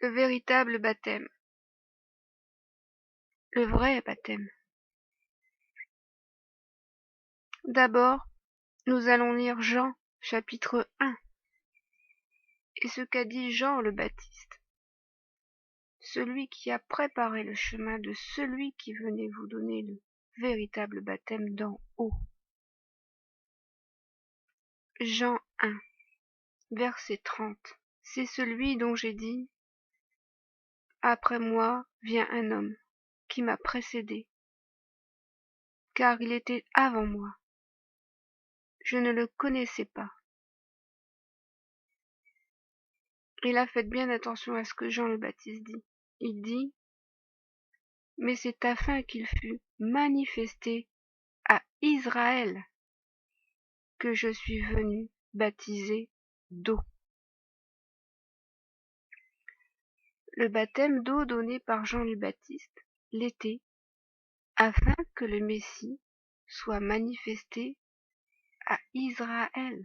Le véritable baptême, le vrai baptême. D'abord, nous allons lire Jean, chapitre 1, et ce qu'a dit Jean le Baptiste, celui qui a préparé le chemin de celui qui venait vous donner le véritable baptême d'en haut. Jean 1, verset 30. C'est celui dont j'ai dit, après moi vient un homme qui m'a précédé, car il était avant moi. Je ne le connaissais pas. Et là, faites bien attention à ce que Jean le Baptiste dit. Il dit, mais c'est afin qu'il fût manifesté à Israël que je suis venu baptiser d'eau. Le baptême d'eau donné par Jean le Baptiste l'était afin que le Messie soit manifesté à Israël.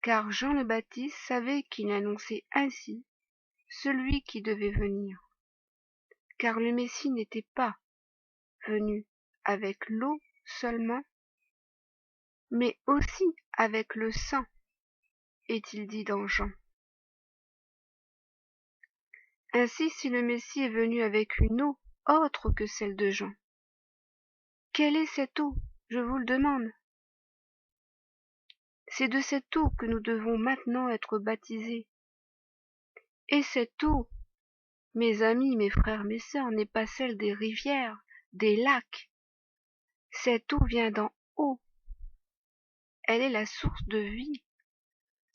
Car Jean le Baptiste savait qu'il annonçait ainsi celui qui devait venir. Car le Messie n'était pas venu avec l'eau seulement, mais aussi avec le sang, est-il dit dans Jean. Ainsi, si le Messie est venu avec une eau autre que celle de Jean, quelle est cette eau, je vous le demande? C'est de cette eau que nous devons maintenant être baptisés. Et cette eau, mes amis, mes frères, mes sœurs, n'est pas celle des rivières, des lacs. Cette eau vient d'en haut. Elle est la source de vie,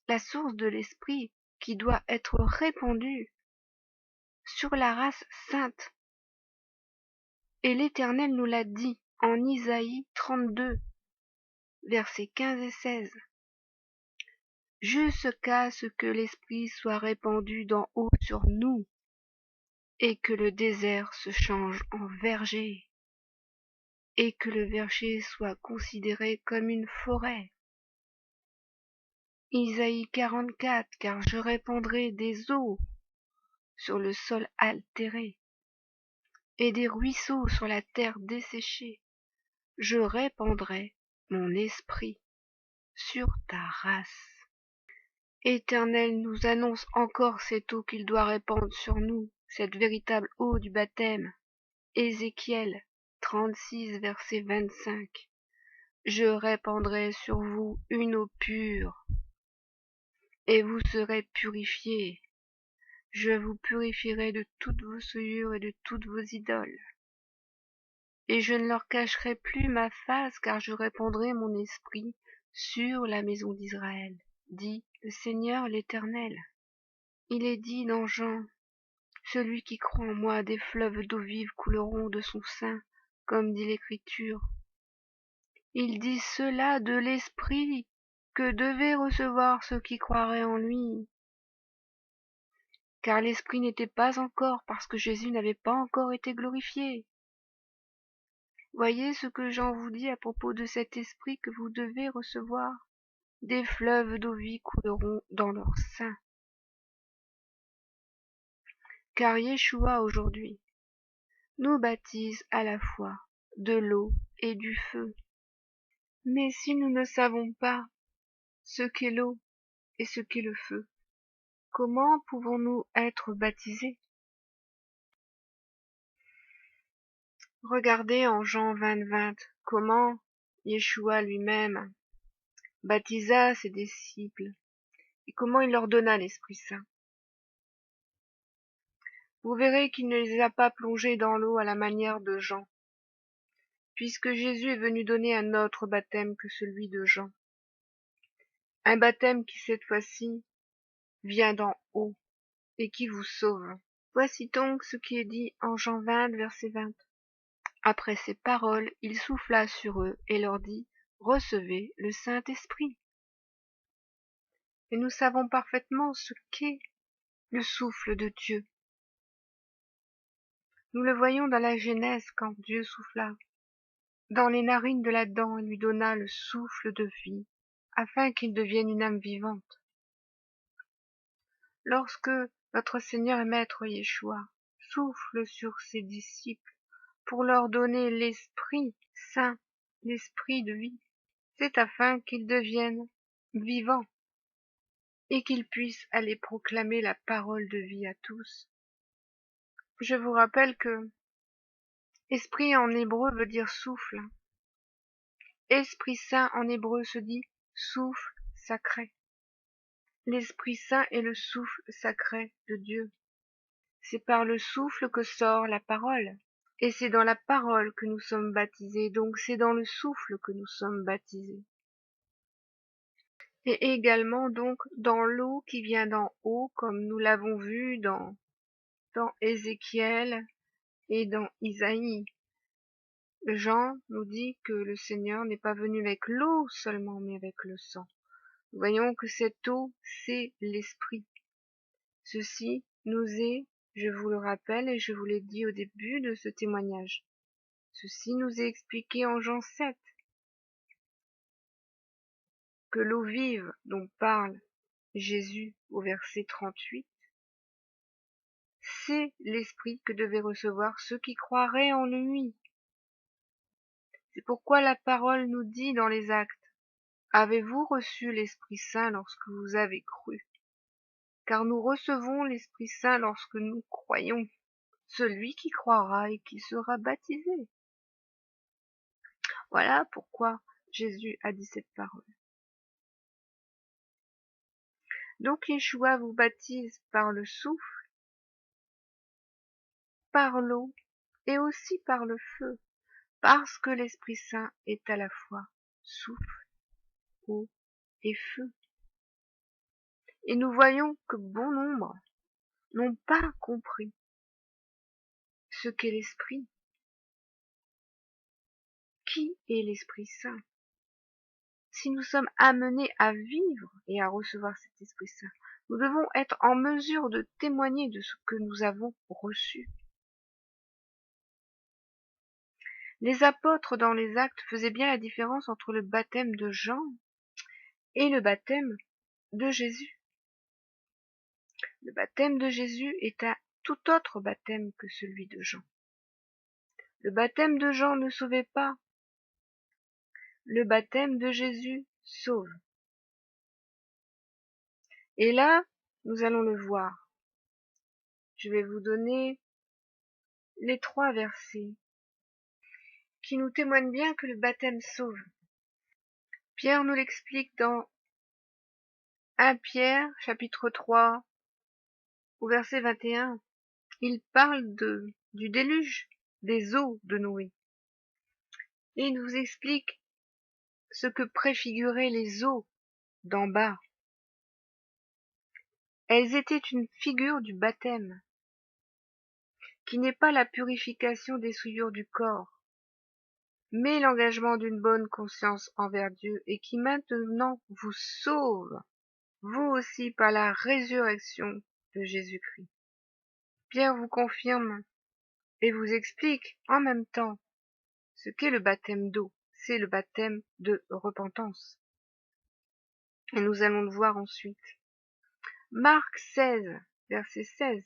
la source de l'esprit qui doit être répandue sur la race sainte. Et l'Éternel nous l'a dit en Isaïe 32, versets 15 et 16. Jusqu'à ce que l'Esprit soit répandu d'en haut sur nous, et que le désert se change en verger, et que le verger soit considéré comme une forêt. Isaïe 44, car je répandrai des eaux sur le sol altéré, et des ruisseaux sur la terre desséchée. Je répandrai mon esprit sur ta race. Éternel nous annonce encore cette eau qu'il doit répandre sur nous, cette véritable eau du baptême. Ézéchiel 36, verset 25. Je répandrai sur vous une eau pure, et vous serez purifiés. Je vous purifierai de toutes vos souillures et de toutes vos idoles. Et je ne leur cacherai plus ma face, car je répandrai mon esprit sur la maison d'Israël, dit le Seigneur l'Éternel. Il est dit dans Jean, celui qui croit en moi, des fleuves d'eau vive couleront de son sein, comme dit l'Écriture. Il dit cela de l'Esprit que devaient recevoir ceux qui croiraient en lui. Car l'Esprit n'était pas encore, parce que Jésus n'avait pas encore été glorifié. Voyez ce que Jean vous dit à propos de cet Esprit que vous devez recevoir. Des fleuves d'eau vive couleront dans leur sein. Car Yeshua aujourd'hui nous baptise à la fois de l'eau et du feu. Mais si nous ne savons pas ce qu'est l'eau et ce qu'est le feu, comment pouvons-nous être baptisés? Regardez en Jean 20, comment Yeshua lui-même baptisa ses disciples et comment il leur donna l'Esprit Saint. Vous verrez qu'il ne les a pas plongés dans l'eau à la manière de Jean, puisque Jésus est venu donner un autre baptême que celui de Jean. Un baptême qui cette fois-ci vient d'en haut et qui vous sauve. Voici donc ce qui est dit en Jean 20, verset 20. Après ces paroles, il souffla sur eux et leur dit, recevez le Saint-Esprit. Et nous savons parfaitement ce qu'est le souffle de Dieu. Nous le voyons dans la Genèse quand Dieu souffla dans les narines de l'Adam et lui donna le souffle de vie, afin qu'il devienne une âme vivante. lorsque notre Seigneur et Maître Yeshua souffle sur ses disciples pour leur donner l'Esprit Saint, l'Esprit de vie, c'est afin qu'ils deviennent vivants et qu'ils puissent aller proclamer la parole de vie à tous. Je vous rappelle que esprit en hébreu veut dire souffle. Esprit Saint en hébreu se dit souffle sacré. L'Esprit Saint est le souffle sacré de Dieu. C'est par le souffle que sort la parole. Et c'est dans la parole que nous sommes baptisés, donc c'est dans le souffle que nous sommes baptisés. Et également donc dans l'eau qui vient d'en haut, comme nous l'avons vu dans Ézéchiel et dans Isaïe. Jean nous dit que le Seigneur n'est pas venu avec l'eau seulement, mais avec le sang. Nous voyons que cette eau, c'est l'Esprit. Ceci nous est, je vous le rappelle et je vous l'ai dit au début de ce témoignage, ceci nous est expliqué en Jean 7, que l'eau vive dont parle Jésus au verset 38, c'est l'Esprit que devaient recevoir ceux qui croiraient en lui. C'est pourquoi la parole nous dit dans les Actes, avez-vous reçu l'Esprit Saint lorsque vous avez cru? Car nous recevons l'Esprit Saint lorsque nous croyons. Celui qui croira et qui sera baptisé. Voilà pourquoi Jésus a dit cette parole. Donc Yeshua vous baptise par le souffle, par l'eau et aussi par le feu, parce que l'Esprit Saint est à la fois souffle, eau et feu. Et nous voyons que bon nombre n'ont pas compris ce qu'est l'Esprit. Qui est l'Esprit Saint? Si nous sommes amenés à vivre et à recevoir cet Esprit Saint, nous devons être en mesure de témoigner de ce que nous avons reçu. Les apôtres dans les Actes faisaient bien la différence entre le baptême de Jean et le baptême de Jésus. Le baptême de Jésus est un tout autre baptême que celui de Jean. Le baptême de Jean ne sauvait pas. Le baptême de Jésus sauve. Et là, nous allons le voir. Je vais vous donner les 3 versets qui nous témoignent bien que le baptême sauve. Pierre nous l'explique dans 1 Pierre, chapitre 3, au verset 21. Il parle du déluge, des eaux de Noé. Et il nous explique ce que préfiguraient les eaux d'en bas. Elles étaient une figure du baptême, qui n'est pas la purification des souillures du corps, mais l'engagement d'une bonne conscience envers Dieu et qui maintenant vous sauve, vous aussi par la résurrection de Jésus-Christ. Pierre vous confirme et vous explique en même temps ce qu'est le baptême d'eau. C'est le baptême de repentance. Et nous allons le voir ensuite. Marc 16, verset 16.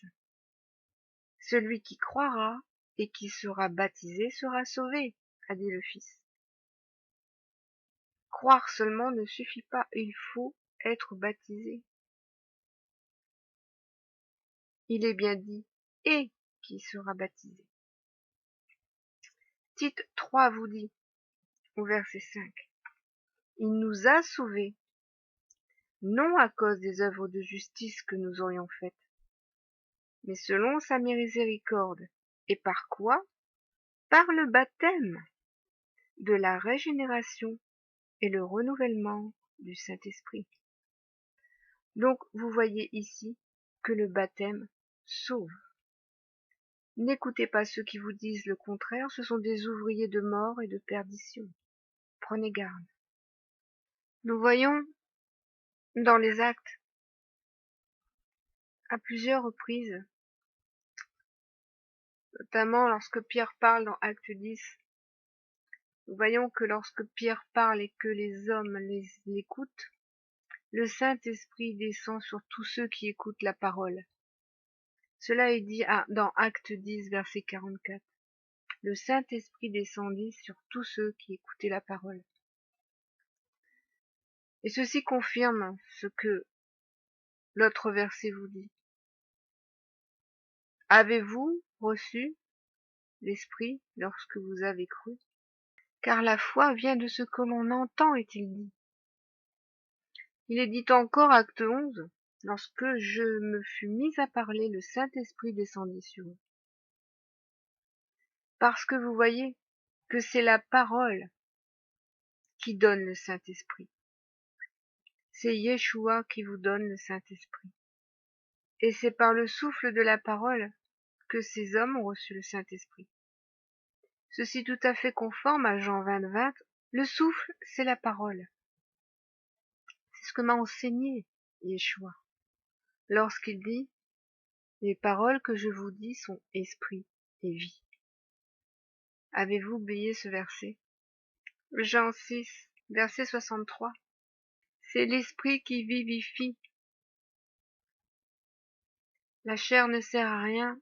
Celui qui croira et qui sera baptisé sera sauvé, a dit le Fils. Croire seulement ne suffit pas, il faut être baptisé. Il est bien dit et qui sera baptisé. Tite 3 vous dit, au verset 5, il nous a sauvés, non à cause des œuvres de justice que nous aurions faites, mais selon sa miséricorde. Et par quoi? Par le baptême de la régénération et le renouvellement du Saint-Esprit. Donc vous voyez ici que le baptême sauve. N'écoutez pas ceux qui vous disent le contraire, ce sont des ouvriers de mort et de perdition. Prenez garde. Nous voyons dans les Actes, à plusieurs reprises, notamment lorsque Pierre parle dans Acte 10, nous voyons que lorsque Pierre parle et que les hommes l'écoutent, le Saint-Esprit descend sur tous ceux qui écoutent la parole. Cela est dit dans Acte 10, verset 44. Le Saint-Esprit descendit sur tous ceux qui écoutaient la parole. Et ceci confirme ce que l'autre verset vous dit. Avez-vous reçu l'Esprit lorsque vous avez cru? Car la foi vient de ce que l'on entend, est-il dit. Il est dit encore, acte 11, lorsque je me fus mis à parler, le Saint-Esprit descendit sur eux. Parce que vous voyez que c'est la parole qui donne le Saint-Esprit. C'est Yeshua qui vous donne le Saint-Esprit. Et c'est par le souffle de la parole que ces hommes ont reçu le Saint-Esprit. Ceci tout à fait conforme à Jean 20, 20. Le souffle, c'est la parole. C'est ce que m'a enseigné Yeshua lorsqu'il dit « Les paroles que je vous dis sont esprit et vie ». Avez-vous oublié ce verset? Jean 6, verset 63. C'est l'esprit qui vivifie. La chair ne sert à rien.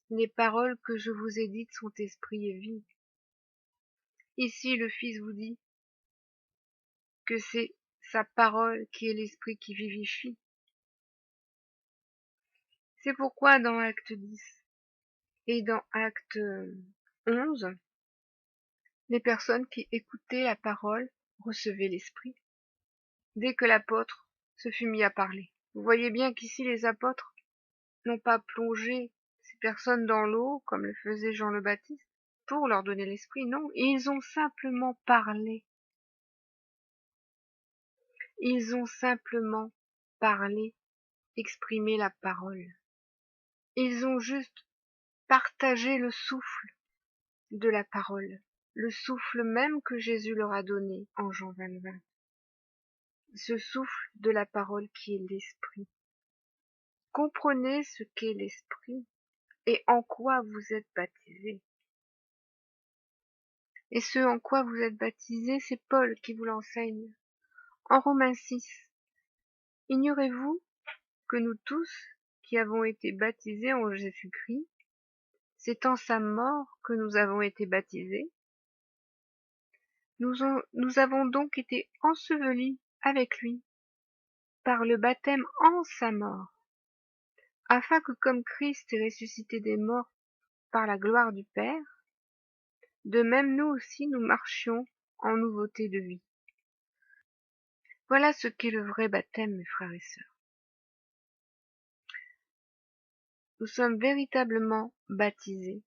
Les paroles que je vous ai dites sont esprit et vie. Ici, le Fils vous dit que c'est sa parole qui est l'esprit qui vivifie. C'est pourquoi dans Acte 10 et dans Acte 11, les personnes qui écoutaient la parole recevaient l'esprit dès que l'apôtre se fut mis à parler. Vous voyez bien qu'ici les apôtres n'ont pas plongé ces personnes dans l'eau comme le faisait Jean le Baptiste pour leur donner l'esprit, non, ils ont simplement parlé. Ils ont simplement parlé, exprimé la parole. Ils ont juste partagé le souffle de la parole, le souffle même que Jésus leur a donné en Jean 20, 20. Ce souffle de la parole qui est l'esprit. Comprenez ce qu'est l'esprit et en quoi vous êtes baptisés. Et ce en quoi vous êtes baptisés, c'est Paul qui vous l'enseigne. En Romains 6, ignorez-vous que nous tous qui avons été baptisés en Jésus-Christ, c'est en sa mort que nous avons été baptisés. Nous avons donc été ensevelis avec lui par le baptême en sa mort, afin que comme Christ est ressuscité des morts par la gloire du Père, de même nous aussi nous marchions en nouveauté de vie. Voilà ce qu'est le vrai baptême, mes frères et sœurs. Nous sommes véritablement baptisés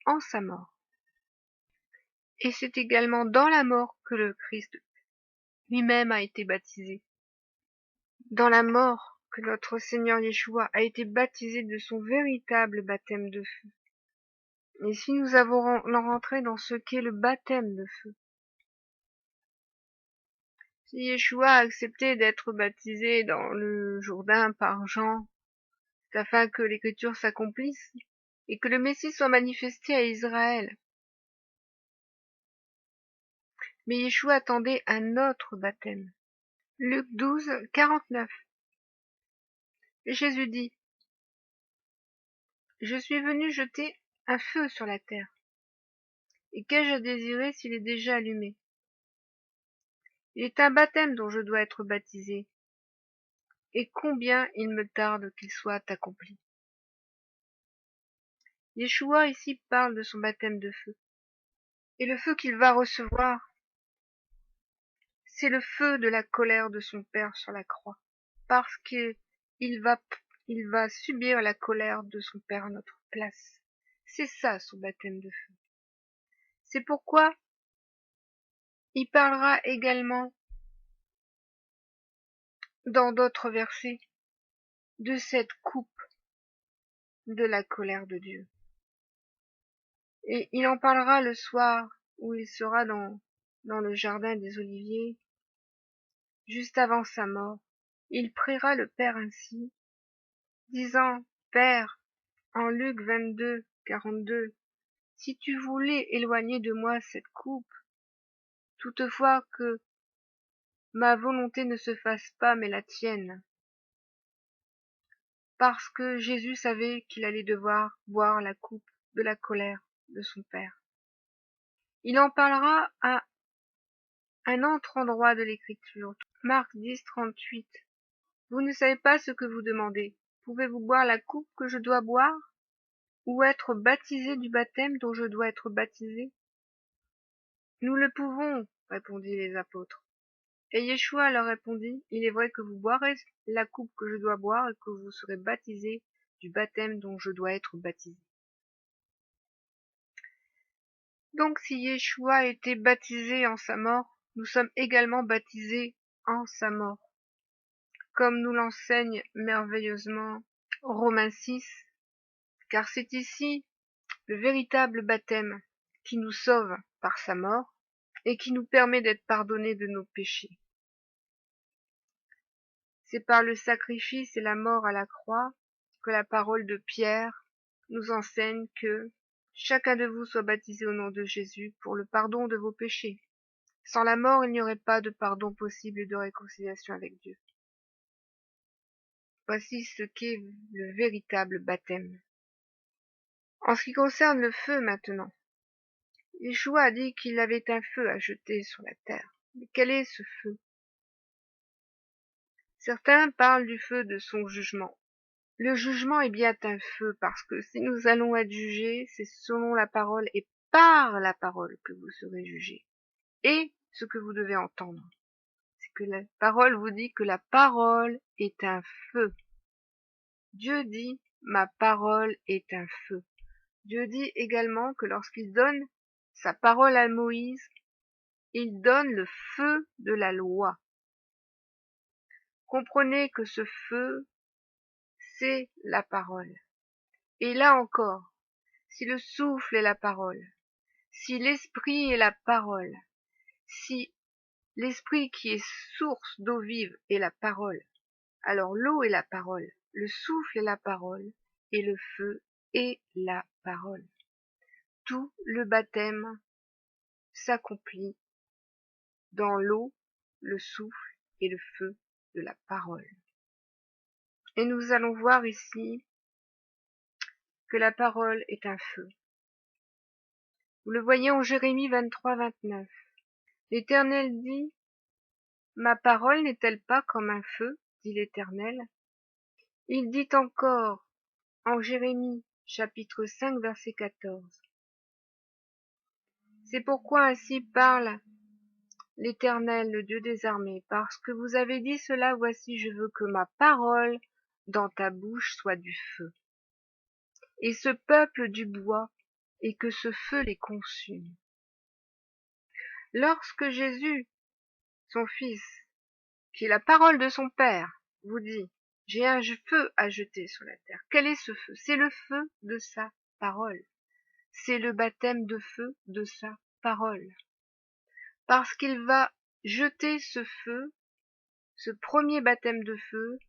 en sa mort. Et c'est également dans la mort que le Christ lui-même a été baptisé. Dans la mort que notre Seigneur Yeshua a été baptisé de son véritable baptême de feu. Et si nous avons rentré dans ce qu'est le baptême de feu, si Yeshua a accepté d'être baptisé dans le Jourdain par Jean, c'est afin que l'écriture s'accomplisse et que le Messie soit manifesté à Israël. Mais Yeshua attendait un autre baptême. Luc 12, 49. Et Jésus dit, « Je suis venu jeter un feu sur la terre. Et qu'ai-je à désirer s'il est déjà allumé? Il est un baptême dont je dois être baptisé. Et combien il me tarde qu'il soit accompli. » Yeshua ici parle de son baptême de feu. Et le feu qu'il va recevoir, c'est le feu de la colère de son Père sur la croix. Parce qu'il va subir la colère de son Père à notre place. C'est ça son baptême de feu. C'est pourquoi il parlera également dans d'autres versets de cette coupe de la colère de Dieu. Et il en parlera le soir où il sera dans le jardin des Oliviers, juste avant sa mort. Il priera le Père ainsi, disant, « Père, en Luc 22, 42, si tu voulais éloigner de moi cette coupe, toutefois que ma volonté ne se fasse pas, mais la tienne. Parce que Jésus savait qu'il allait devoir boire la coupe de la colère de son Père. Il en parlera à un autre endroit de l'Écriture. Marc 10, 38. Vous ne savez pas ce que vous demandez. Pouvez-vous boire la coupe que je dois boire? Ou être baptisé du baptême dont je dois être baptisé? Nous le pouvons, répondit les apôtres. Et Yeshua leur répondit, il est vrai que vous boirez la coupe que je dois boire et que vous serez baptisés du baptême dont je dois être baptisé. Donc si Yeshua a été baptisé en sa mort, nous sommes également baptisés en sa mort. Comme nous l'enseigne merveilleusement Romains 6, car c'est ici le véritable baptême qui nous sauve par sa mort et qui nous permet d'être pardonnés de nos péchés. C'est par le sacrifice et la mort à la croix que la parole de Pierre nous enseigne que chacun de vous soit baptisé au nom de Jésus pour le pardon de vos péchés. Sans la mort, il n'y aurait pas de pardon possible et de réconciliation avec Dieu. Voici ce qu'est le véritable baptême. En ce qui concerne le feu maintenant, Yeshua a dit qu'il avait un feu à jeter sur la terre. Mais quel est ce feu? Certains parlent du feu de son jugement. Le jugement est bien un feu, parce que si nous allons être jugés, c'est selon la parole et par la parole que vous serez jugés. Et ce que vous devez entendre, c'est que la parole vous dit que la parole est un feu. Dieu dit, ma parole est un feu. Dieu dit également que lorsqu'il donne sa parole à Moïse, il donne le feu de la loi. Comprenez que ce feu, c'est la parole. Et là encore, si le souffle est la parole, si l'esprit est la parole, si l'esprit qui est source d'eau vive est la parole, alors l'eau est la parole, le souffle est la parole, et le feu est la parole. Tout le baptême s'accomplit dans l'eau, le souffle et le feu de la parole. Et nous allons voir ici que la parole est un feu. Vous le voyez en Jérémie 23, 29. L'Éternel dit, ma parole n'est-elle pas comme un feu, dit l'Éternel. Il dit encore en Jérémie chapitre 5, verset 14. C'est pourquoi ainsi parle l'Éternel, le Dieu des armées, parce que vous avez dit cela, voici je veux que ma parole dans ta bouche soit du feu, et ce peuple du bois, et que ce feu les consume. Lorsque Jésus, son Fils, qui est la parole de son Père, vous dit, j'ai un feu à jeter sur la terre. Quel est ce feu? C'est le feu de sa parole. C'est le baptême de feu de sa parole. Parce qu'il va jeter ce feu, ce premier baptême de feu,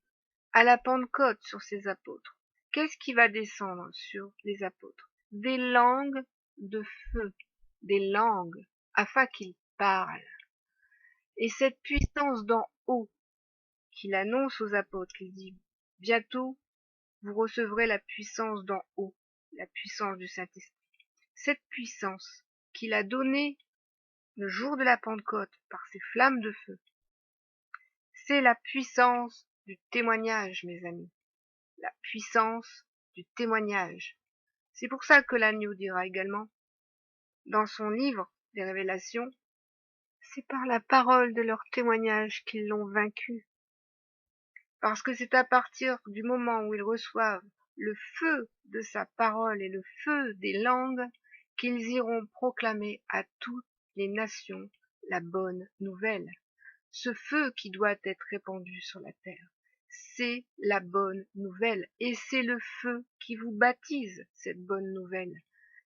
à la Pentecôte sur ses apôtres. Qu'est-ce qui va descendre sur les apôtres? Des langues de feu, des langues, afin qu'ils parlent. Et cette puissance d'en haut, qu'il annonce aux apôtres, qu'il dit, bientôt, vous recevrez la puissance d'en haut, la puissance du Saint-Esprit. Cette puissance qu'il a donnée le jour de la Pentecôte par ces flammes de feu, c'est la puissance du témoignage, mes amis. La puissance du témoignage. C'est pour ça que l'agneau dira également, dans son livre des Révélations, c'est par la parole de leur témoignage qu'ils l'ont vaincu. Parce que c'est à partir du moment où ils reçoivent le feu de sa parole et le feu des langues qu'ils iront proclamer à toutes les nations la bonne nouvelle. Ce feu qui doit être répandu sur la terre, c'est la bonne nouvelle. Et c'est le feu qui vous baptise cette bonne nouvelle.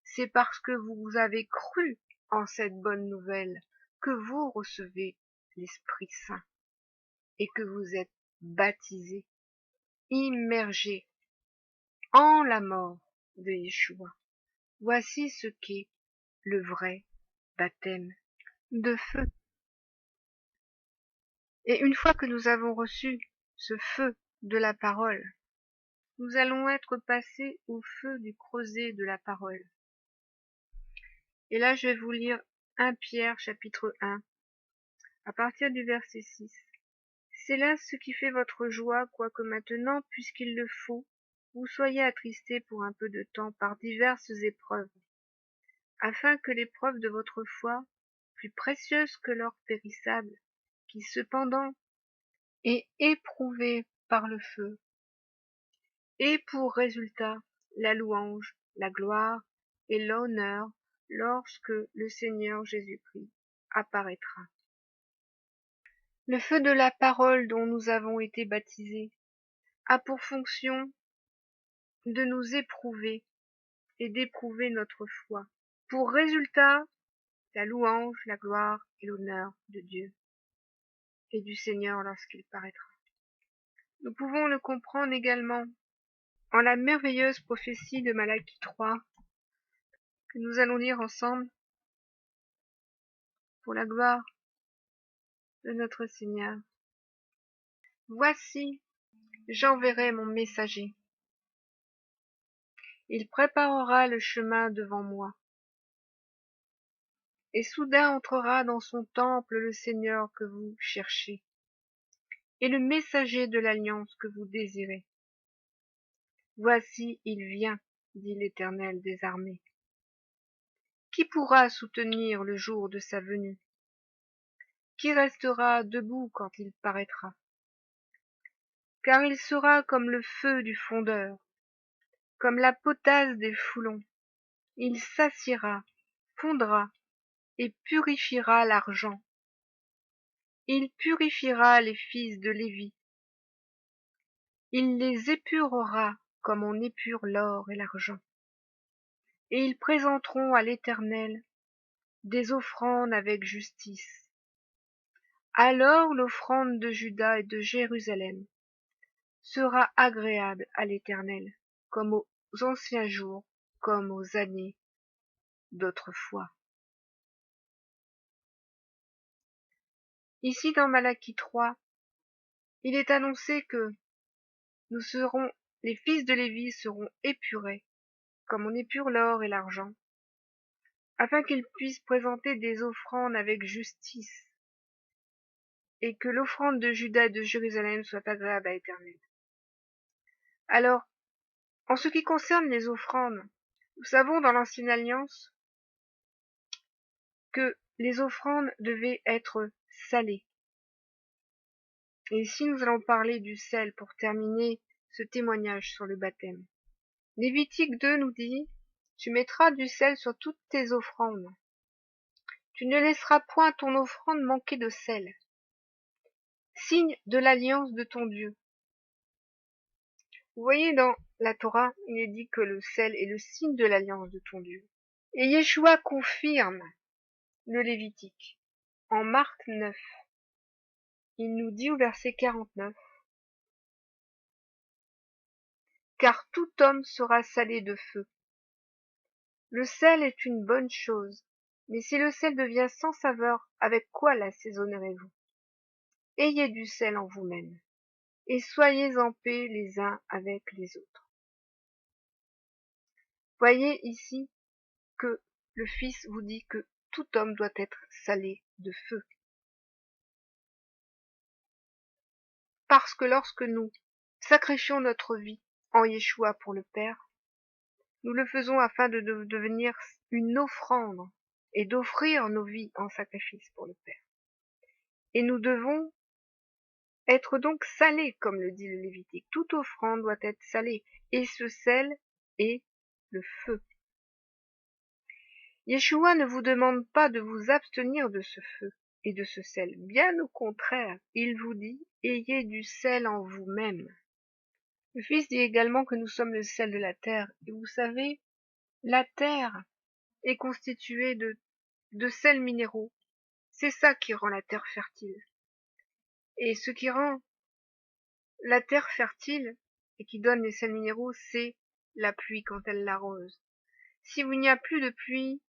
C'est parce que vous avez cru en cette bonne nouvelle que vous recevez l'Esprit Saint et que vous êtes baptisés, immergés en la mort de Yeshua. Voici ce qu'est le vrai baptême de feu. Et une fois que nous avons reçu ce feu de la parole, nous allons être passés au feu du creuset de la parole. Et là, je vais vous lire 1 Pierre chapitre 1, à partir du verset 6. C'est là ce qui fait votre joie, quoique maintenant, puisqu'il le faut, vous soyez attristés pour un peu de temps par diverses épreuves, afin que l'épreuve de votre foi, plus précieuse que l'or périssable, qui cependant est éprouvé par le feu, ait pour résultat la louange, la gloire et l'honneur lorsque le Seigneur Jésus-Christ apparaîtra. Le feu de la parole dont nous avons été baptisés a pour fonction de nous éprouver et d'éprouver notre foi. Pour résultat, la louange, la gloire et l'honneur de Dieu et du Seigneur lorsqu'il paraîtra. Nous pouvons le comprendre également en la merveilleuse prophétie de Malachie 3 que nous allons lire ensemble pour la gloire de notre Seigneur. Voici, j'enverrai mon messager. Il préparera le chemin devant moi. Et soudain entrera dans son temple le Seigneur que vous cherchez, et le messager de l'alliance que vous désirez. Voici, il vient, dit l'Éternel des armées. Qui pourra soutenir le jour de sa venue? Qui restera debout quand il paraîtra? Car il sera comme le feu du fondeur, comme la potasse des foulons. Il s'assiera, fondra, et purifiera l'argent. Il purifiera les fils de Lévi. Il les épurera comme on épure l'or et l'argent. Et ils présenteront à l'Éternel des offrandes avec justice. Alors l'offrande de Juda et de Jérusalem sera agréable à l'Éternel, comme aux anciens jours, comme aux années d'autrefois. Ici dans Malachie 3, il est annoncé que les fils de Lévi seront épurés, comme on épure l'or et l'argent, afin qu'ils puissent présenter des offrandes avec justice, et que l'offrande de Juda et de Jérusalem soit agréable à l'Éternel. Alors, en ce qui concerne les offrandes, nous savons dans l'Ancienne Alliance que les offrandes devaient être salées. Et ici, nous allons parler du sel pour terminer ce témoignage sur le baptême. Lévitique 2 nous dit, « Tu mettras du sel sur toutes tes offrandes. Tu ne laisseras point ton offrande manquer de sel. Signe de l'alliance de ton Dieu. » Vous voyez, dans la Torah, il est dit que le sel est le signe de l'alliance de ton Dieu. Et Yeshua confirme le Lévitique. En Marc 9, il nous dit au verset 49, « Car tout homme sera salé de feu. Le sel est une bonne chose, mais si le sel devient sans saveur, avec quoi l'assaisonnerez-vous? Ayez du sel en vous-même, et soyez en paix les uns avec les autres. » Voyez ici que le Fils vous dit que tout homme doit être salé de feu. Parce que lorsque nous sacrifions notre vie en Yeshua pour le Père, nous le faisons afin de devenir une offrande et d'offrir nos vies en sacrifice pour le Père. Et nous devons être donc salés, comme le dit le Lévitique. Toute offrande doit être salée, et ce sel est le feu. Yeshua ne vous demande pas de vous abstenir de ce feu et de ce sel. Bien au contraire, il vous dit, ayez du sel en vous-même. Le Fils dit également que nous sommes le sel de la terre. Et vous savez, la terre est constituée de sels minéraux. C'est ça qui rend la terre fertile. Et ce qui rend la terre fertile et qui donne les sels minéraux, c'est la pluie quand elle l'arrose. Si il n'y a plus de pluie,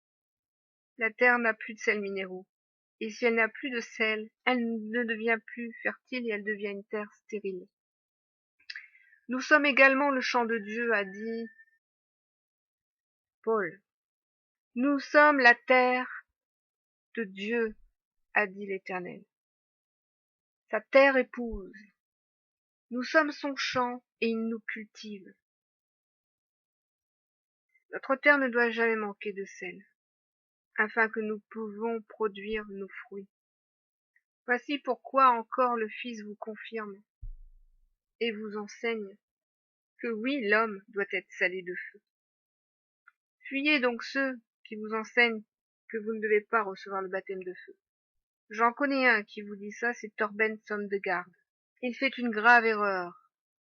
la terre n'a plus de sels minéraux. et si elle n'a plus de sel, elle ne devient plus fertile et elle devient une terre stérile. Nous sommes également le champ de Dieu, a dit Paul. Nous sommes la terre de Dieu, a dit l'Éternel. Sa terre épouse. Nous sommes son champ et il nous cultive. Notre terre ne doit jamais manquer de sel, afin que nous pouvons produire nos fruits. Voici pourquoi encore le Fils vous confirme et vous enseigne que oui, l'homme doit être salé de feu. Fuyez donc ceux qui vous enseignent que vous ne devez pas recevoir le baptême de feu. J'en connais un qui vous dit ça, c'est Torben Sondegaard. Il fait une grave erreur,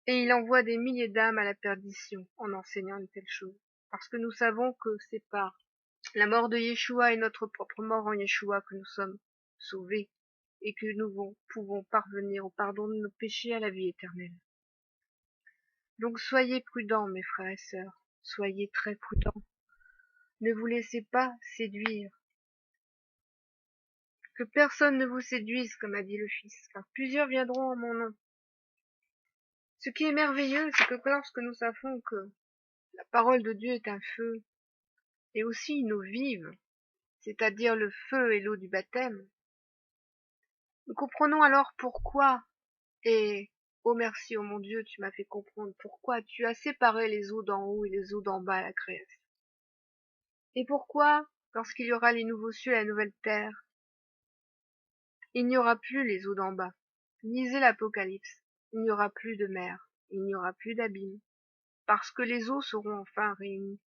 et il envoie des milliers d'âmes à la perdition en enseignant une telle chose. Parce que nous savons que c'est par la mort de Yeshua et notre propre mort en Yeshua que nous sommes sauvés, et que nous pouvons parvenir au pardon de nos péchés à la vie éternelle. Donc soyez prudents, mes frères et sœurs, soyez très prudents. Ne vous laissez pas séduire. Que personne ne vous séduise, comme a dit le Fils, car plusieurs viendront en mon nom. Ce qui est merveilleux, c'est que lorsque nous savons que la parole de Dieu est un feu, et aussi une eau vive, c'est-à-dire le feu et l'eau du baptême, nous comprenons alors pourquoi, et oh merci, oh mon Dieu, tu m'as fait comprendre pourquoi tu as séparé les eaux d'en haut et les eaux d'en bas à la création. Et pourquoi, lorsqu'il y aura les nouveaux cieux et la nouvelle terre, il n'y aura plus les eaux d'en bas. Lisez l'Apocalypse. Il n'y aura plus de mer. Il n'y aura plus d'abîme. Parce que les eaux seront enfin réunies.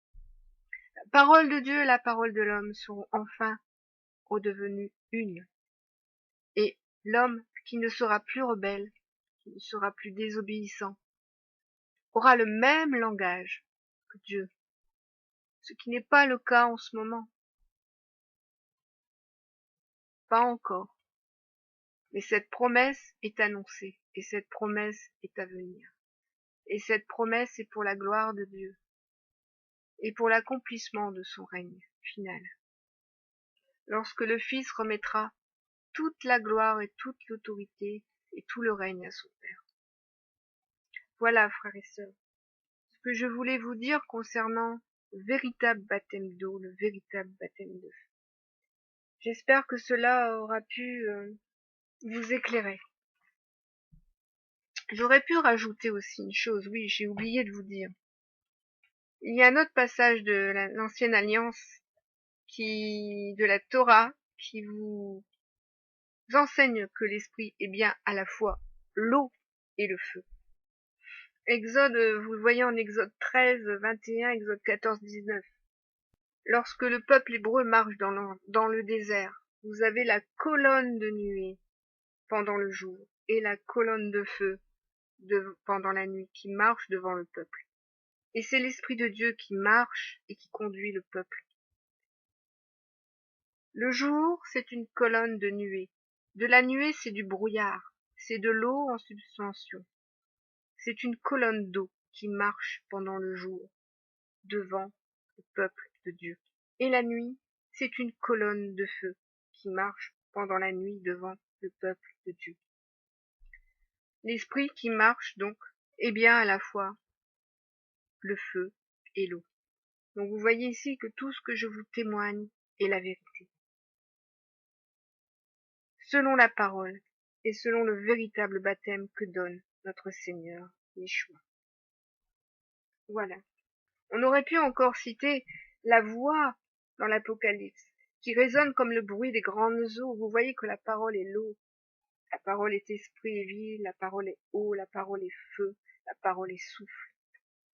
La parole de Dieu et la parole de l'homme seront enfin redevenues une. Et l'homme qui ne sera plus rebelle, qui ne sera plus désobéissant, aura le même langage que Dieu. Ce qui n'est pas le cas en ce moment. Pas encore. Mais cette promesse est annoncée, et cette promesse est à venir. Et cette promesse est pour la gloire de Dieu, et pour l'accomplissement de son règne final. Lorsque le Fils remettra toute la gloire et toute l'autorité et tout le règne à son Père. Voilà, frères et sœurs, ce que je voulais vous dire concernant le véritable baptême d'eau, le véritable baptême de feu. J'espère que cela aura pu vous éclairer. J'aurais pu rajouter aussi une chose, oui, j'ai oublié de vous dire. Il y a un autre passage de l'Ancienne Alliance de la Torah qui vous enseigne que l'esprit est bien à la fois l'eau et le feu. Exode, vous le voyez en Exode 13, 21, Exode 14, 19. Lorsque le peuple hébreu marche dans le désert, vous avez la colonne de nuée pendant le jour et la colonne de feu pendant la nuit qui marche devant le peuple. Et c'est l'Esprit de Dieu qui marche et qui conduit le peuple. Le jour, c'est une colonne de nuée. De la nuée, c'est du brouillard. C'est de l'eau en suspension. C'est une colonne d'eau qui marche pendant le jour, devant le peuple de Dieu. Et la nuit, c'est une colonne de feu qui marche pendant la nuit devant le peuple de Dieu. L'esprit qui marche donc est bien à la fois le feu et l'eau. Donc vous voyez ici que tout ce que je vous témoigne est la vérité. Selon la parole et selon le véritable baptême que donne notre Seigneur Yeshua. Voilà. On aurait pu encore citer la voix dans l'Apocalypse, qui résonne comme le bruit des grandes eaux. Vous voyez que la parole est l'eau, la parole est esprit et vie, la parole est eau, la parole est feu, la parole est souffle.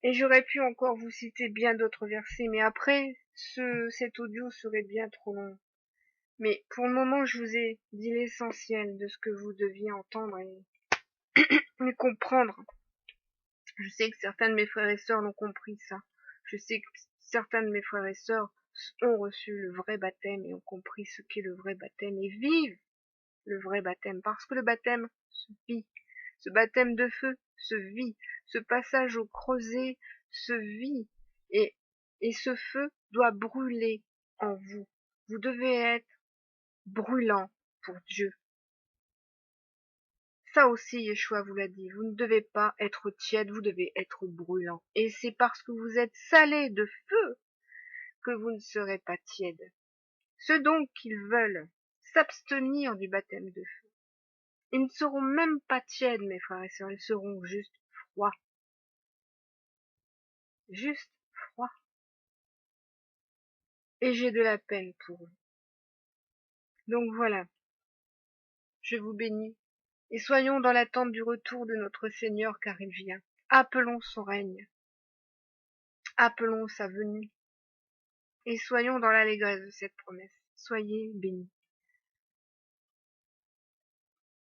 Et j'aurais pu encore vous citer bien d'autres versets, mais après, cet audio serait bien trop long. Mais pour le moment, je vous ai dit l'essentiel de ce que vous deviez entendre et comprendre. Je sais que certains de mes frères et sœurs l'ont compris, ça. Je sais que certains de mes frères et sœurs ont reçu le vrai baptême et ont compris ce qu'est le vrai baptême et vivent le vrai baptême. Parce que le baptême se vit. Ce baptême de feu se vit. Ce passage au creuset se vit. Et ce feu doit brûler en vous. Vous devez être brûlant pour Dieu. Ça aussi, Yeshua vous l'a dit, vous ne devez pas être tiède, vous devez être brûlant. Et c'est parce que vous êtes salé de feu que vous ne serez pas tiède. Ceux donc qui veulent s'abstenir du baptême de feu, ils ne seront même pas tièdes, mes frères et sœurs, ils seront juste froids. Juste froids. Et j'ai de la peine pour eux. Donc voilà, je vous bénis. Et soyons dans l'attente du retour de notre Seigneur car il vient. Appelons son règne. Appelons sa venue. Et soyons dans l'allégresse de cette promesse. Soyez bénis.